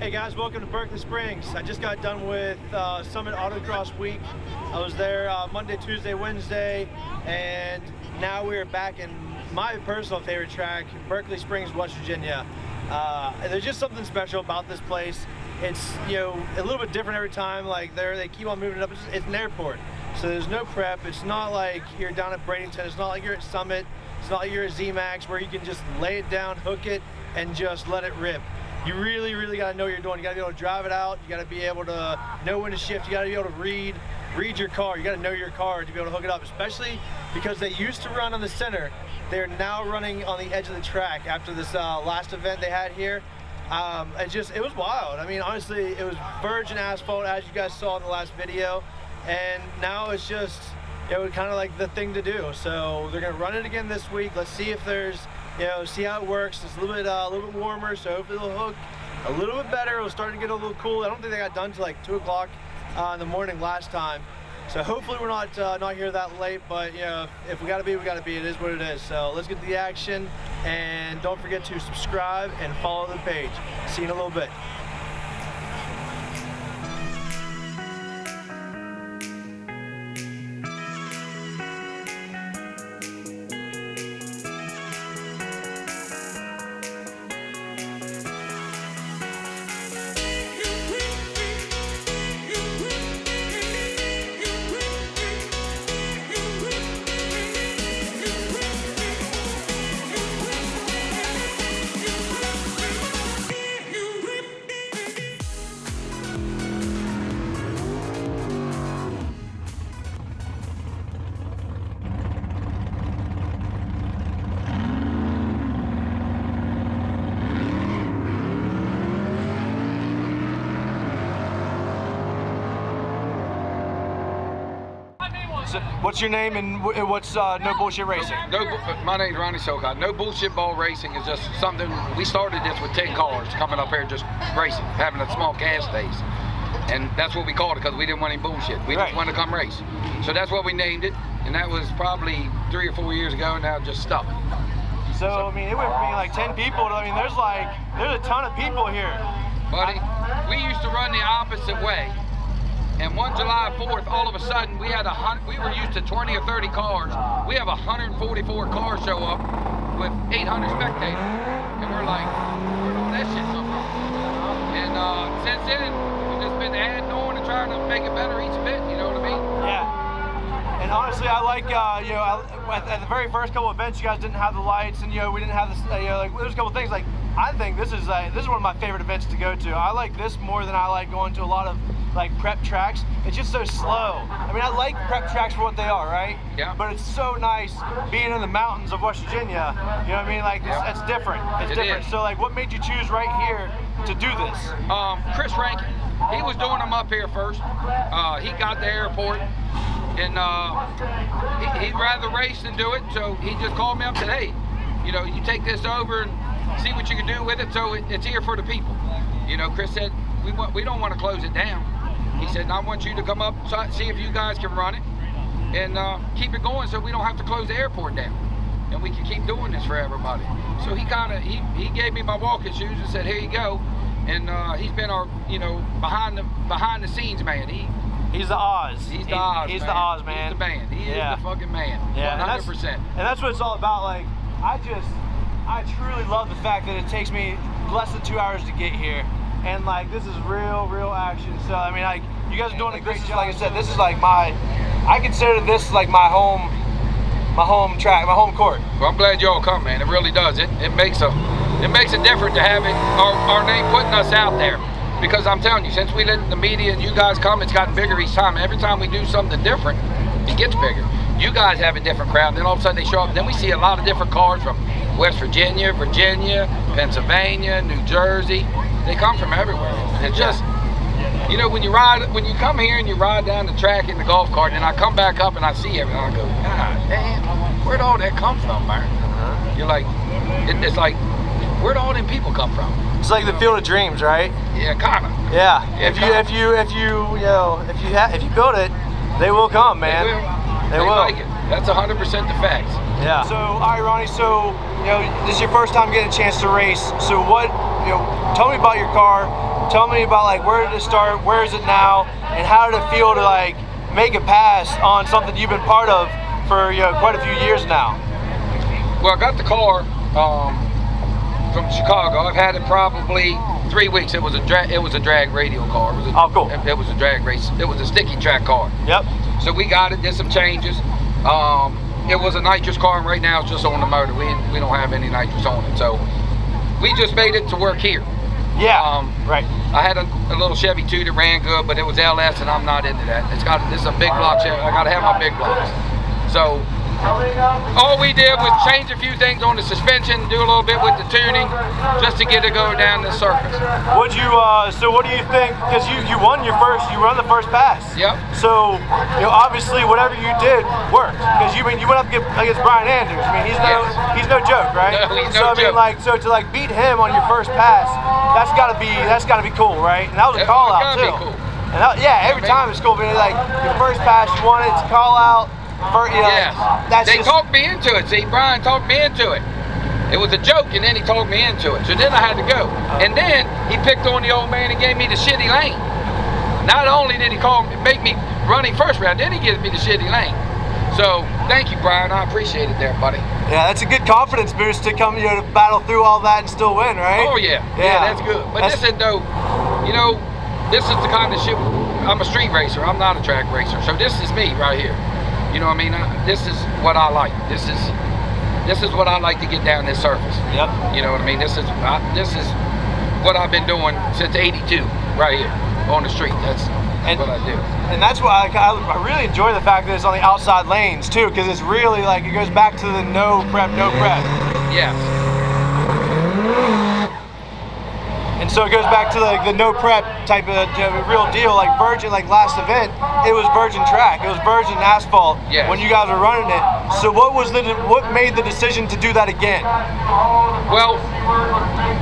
Hey guys, welcome to Berkeley Springs. I just got done with Summit Autocross Week. I was there Monday, Tuesday, Wednesday, and now we're back in my personal favorite track, Berkeley Springs, West Virginia. There's just something special about this place. It's, you know, a little bit different every time. Like they keep on moving it up. It's an airport, so there's no prep. It's not like you're down at Bradenton. It's not like you're at Summit. It's not like you're at Z-Max where you can just lay it down, hook it, and just let it rip. You really got to know what you're doing. You got to be able to drive it out. You got to be able to know when to shift. You got to be able to read your car. You got to know your car to be able to hook it up, especially because they used to run on the center. They're now running on the edge of the track after this last event they had here. It was wild. I mean, honestly, it was virgin asphalt, as you guys saw in the last video, and now it's just, it was kind of like the thing to do. So they're gonna run it again this week. Let's see if there's, you know, see how it works. It's a little bit warmer, so hopefully it'll hook a little bit better. It'll start to get a little cool. I don't think they got done till like 2 o'clock in the morning last time. So hopefully we're not here that late, but you know, if we gotta be, we gotta be. It is what it is. So let's get to the action, and don't forget to subscribe and follow the page. See you in a little bit. So, what's your name and what's No Bullshit Racing? My name's Ronnie Silcott. No Bullshit Ball Racing is just something, we started this with 10 cars coming up here just racing, having a small gas station. And that's what we called it because we didn't want any bullshit. We just wanted to come race. So that's what we named it, and that was probably 3 or 4 years ago, and now just stuck. So I mean, it went from being like 10 people to, I mean, there's a ton of people here. Buddy, we used to run the opposite way. And one July 4th, all of a sudden, we were used to 20 or 30 cars. We have 144 cars show up with 800 spectators. And we're like, where did that shit come from? And since then, we've just been adding on and trying to make it better each event, you know what I mean? Yeah. And honestly, I like, you know, at the very first couple events, you guys didn't have the lights, and you know, we didn't have this, you know, like there's a couple things like, I think this is one of my favorite events to go to. I like this more than I like going to a lot of like prep tracks. It's just so slow. I mean, I like prep tracks for what they are, right? Yeah. But it's so nice being in the mountains of West Virginia. You know what I mean? Like, it's different. It's different. So, like, what made you choose right here to do this? Chris Rankin. He was doing them up here first. He got the airport, and he'd rather race than do it. So he just called me up and said, "Hey, you know, you take this over and see what you can do with it. So it's here for the people." You know, Chris said, we don't want to close it down. He said, I want you to come up, see if you guys can run it, and keep it going so we don't have to close the airport down. And we can keep doing this for everybody. So he gave me my walking shoes and said, here you go. And he's been our, you know, behind the scenes man. He's the Oz. He's the Oz, He's man. the Oz, man. He's the man. He is the fucking man. Yeah, 100%. And that's what it's all about. Like, I truly love the fact that it takes me less than 2 hours to get here. And like, this is real action. So I mean, like, you guys are doing a great job. Like I said, this is like I consider this like my home track, my home court. Well, I'm glad y'all come, man. It really does. It makes it different to have our name putting us out there. Because I'm telling you, since we let the media and you guys come, it's gotten bigger each time. Every time we do something different, it gets bigger. You guys have a different crowd, then all of a sudden they show up. Then we see a lot of different cars from West Virginia, Pennsylvania, New Jersey. They come from everywhere. It's just, you know, when you come here and you ride down the track in the golf cart, and I come back up and I see everything, I go, God damn, where'd all that come from, man? You're like, it's like, where'd all them people come from? It's like the Field of Dreams, right? Yeah, kinda. Yeah. If you build it, they will come, man. They will. Like it. That's 100% the facts. Yeah. So, all right, Ronnie. So, you know, this is your first time getting a chance to race. So, what tell me about your car. Tell me about like where did it start, where is it now, and how did it feel to like make a pass on something you've been part of for quite a few years now? Well, I got the car from Chicago. I've had it probably 3 weeks. It was a drag radial car. Oh, cool. It was a drag race. It was a sticky track car. Yep. So we got it. Did some changes. It was a nitrous car, and right now it's just on the motor. We don't have any nitrous on it, so we just made it to work here. Yeah. Right. I had a little Chevy 2 that ran good, but it was LS, and I'm not into that. This is a big block Chevy. I got to have my big blocks. So all we did was change a few things on the suspension, do a little bit with the tuning, just to get it going down the surface. So what do you think? Because you run the first pass. Yep. So obviously whatever you did worked, because you went up against Brian Anders. I mean he's no joke, right? No, he's no joke. So to like beat him on your first pass, that's gotta be cool, right? And that was a call out too. Cool. And every time it's cool. But like your first pass, you won it, it's a call out. They talked me into it. See, Brian talked me into it. It was a joke, and then he talked me into it. So then I had to go. And then he picked on the old man and gave me the shitty lane. Not only did he make me running first round, then he gives me the shitty lane. So thank you, Brian. I appreciate it there, buddy. Yeah, that's a good confidence boost to come, to battle through all that and still win, right? Oh yeah, that's good. But this is though, this is the kind of shit. I'm a street racer. I'm not a track racer. So this is me right here. You know what I mean? This is what I like. This is what I like to get down this surface. Yep. You know what I mean? This is what I've been doing since '82, right here on the street. That's what I do. And that's why I really enjoy the fact that it's on the outside lanes too, because it's really like it goes back to the no prep. Yes. And so it goes back to like the no prep type of real deal, like Virgin, like last event, it was Virgin track, it was Virgin asphalt when you guys were running it. So what made the decision to do that again? Well,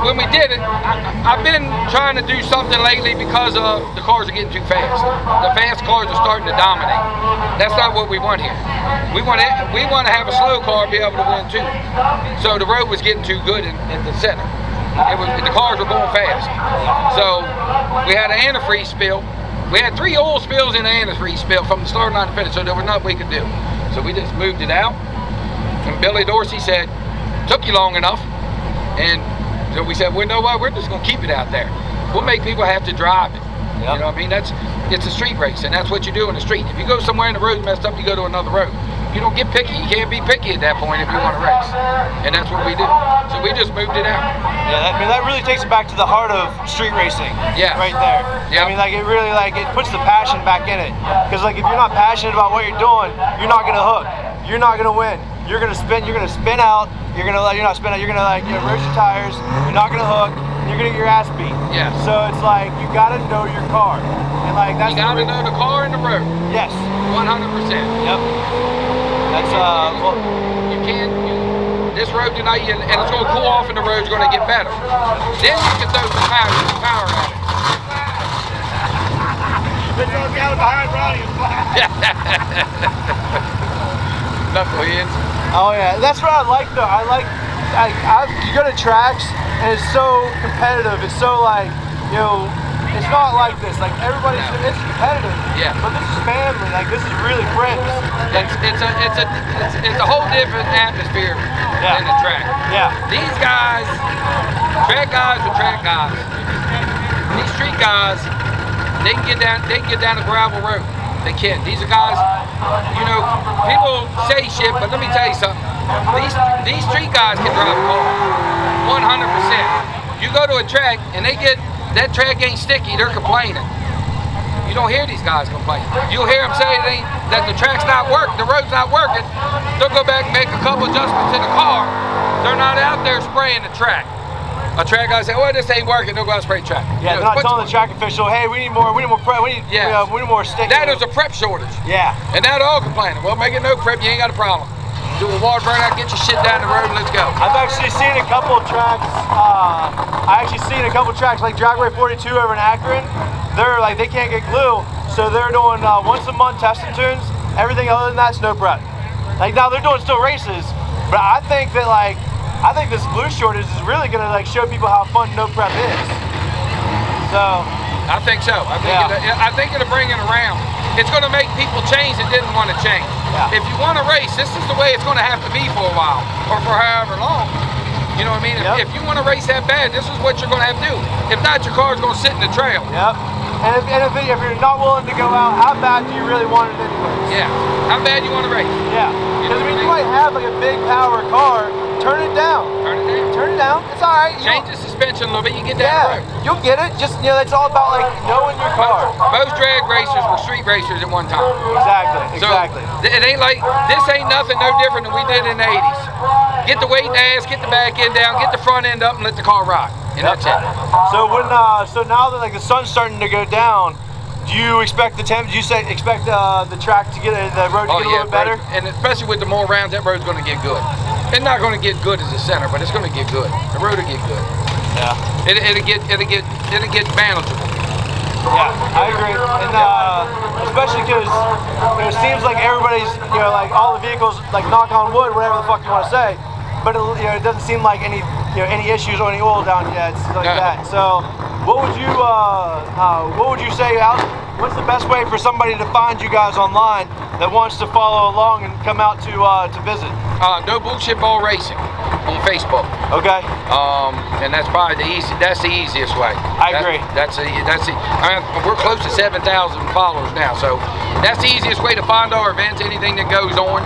when we did it, I've been trying to do something lately because of the cars are getting too fast. The fast cars are starting to dominate. That's not what we want here. We want to have a slow car be able to win too. So the road was getting too good in the center. The cars were going fast. So we had an antifreeze spill. We had 3 oil spills in the antifreeze spill from the start line to finish, so there was nothing we could do. So we just moved it out. And Billy Dorsey said, took you long enough. And so we said, well, you know what, we're just going to keep it out there. We'll make people have to drive it. Yep. You know what I mean? It's a street race, and that's what you do in the street. If you go somewhere and the road's messed up, you go to another road. You don't get picky. You can't be picky at that point if you want to race. And that's what we do. So we just moved it out. Yeah, that really takes it back to the heart of street racing. Yeah. Right there. Yeah. I mean, it really it puts the passion back in it. Because if you're not passionate about what you're doing, you're not gonna hook. You're not gonna win. You're gonna spin out. You're not spin out. You're gonna roast your tires. You're not gonna hook. You're gonna get your ass beat. Yeah. So it's you gotta know your car. And that's you gotta know the car and the road. Yes. 100%. Yep. That's you can't. This road tonight, and it's going to cool off, and the road's going to get better. Then you can throw some power at it. It's all down behind Ronnie. Knuckleheads. Oh yeah, that's what I like though. You go to tracks, and it's so competitive. It's so it's not like this. It's competitive. Yeah. But this is family. This is really friends. It's a whole different atmosphere than the track. Yeah. These guys, track guys are track guys. These street guys, they can get down the gravel road. They can. These are guys. People say shit, but let me tell you something. These street guys can drive a car. 100%. You go to a track and that track ain't sticky, they're complaining. You don't hear these guys complain. You'll hear them say that the track's not working, the road's not working. They'll go back and make a couple adjustments in the car. They're not out there spraying the track. A track guy say, well, this ain't working, they'll go out and spray the track. Yeah, they're not telling the track official, hey, we need more prep, we need more stick. That is a prep shortage. Yeah. And now they're all complaining. Well, make it no prep, you ain't got a problem. Do a water burnout, get your shit down the road, and let's go. I've actually seen a couple of tracks. Like Dragway 42 over in Akron. They're they can't get glue, so they're doing once a month testing tunes. Everything other than that's no prep. Now they're doing still races, but I think that I think this blue shortage is really gonna like show people how fun no prep is. So I think so. I think it'll bring it around. It's going to make people change that didn't want to change. Yeah. If you want to race, this is the way it's going to have to be for a while, or for however long. You know what I mean? If you want to race that bad, this is what you're going to have to do. If not, your car's going to sit in the trail. Yep. And if you're not willing to go out, how bad do you really want it anyway? Yeah. How bad you want to race? Yeah. Because I mean, you might have like a big power car. Turn it down. Turn it down. Turn it down. It's all right. Change the suspension a little bit. You get down the road. You'll get it. Just it's all about like knowing your car. Most drag racers were street racers at one time. Exactly. It ain't like this. Ain't nothing no different than we did in the '80s. Get the weight in the ass, get the back end down, get the front end up, and let the car rock. And that's it. So so now that like the sun's starting to go down, do you expect the expect the track to get the road to get a little bit better? And especially with the more rounds, that road's going to get good. It's not going to get good as a center, but it's going to get good. The road will get good. Yeah. It'll get manageable. Yeah, I agree, and especially because it seems like everybody's like all the vehicles like knock on wood, whatever the fuck you want to say, but it doesn't seem like any issues or any oil down yet, like that. So what would you say, Alex? What's the best way for somebody to find you guys online that wants to follow along and come out to visit? No Bullshit Ball Racing on Facebook. Okay. And that's probably that's the easiest way. I agree. We're close to 7,000 followers now, so that's the easiest way to find our events, anything that goes on.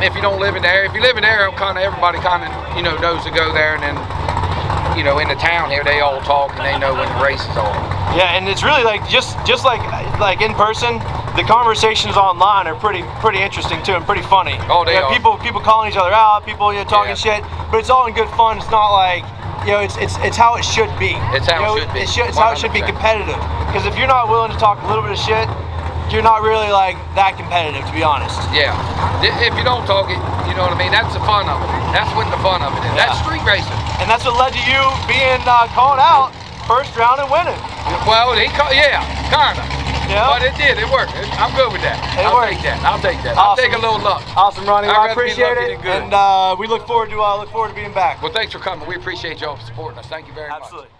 If you don't live in the area, if you live in the area, everybody knows to go there, and then in the town here, they all talk and they know when the races are. Yeah, and it's really like just like in person, the conversations online are pretty interesting too and pretty funny. Oh, they are. People calling each other out, people talking shit, but it's all in good fun. It's not like it's how it should be. It's how it should be. It's how it should be competitive. Because if you're not willing to talk a little bit of shit, you're not really like that competitive, to be honest. Yeah. If you don't talk it, you know what I mean? That's the fun of it. That's what the fun of it is. Yeah. That's street racing. And that's what led to you being called out first round and winning. Well, kind of. Yeah. But it did. It worked. I'm good with that. I'll take that. Awesome. I'll take a little luck. Awesome, Ronnie. I appreciate it. And we look forward to being back. Well, thanks for coming. We appreciate y'all supporting us. Thank you very much. Absolutely.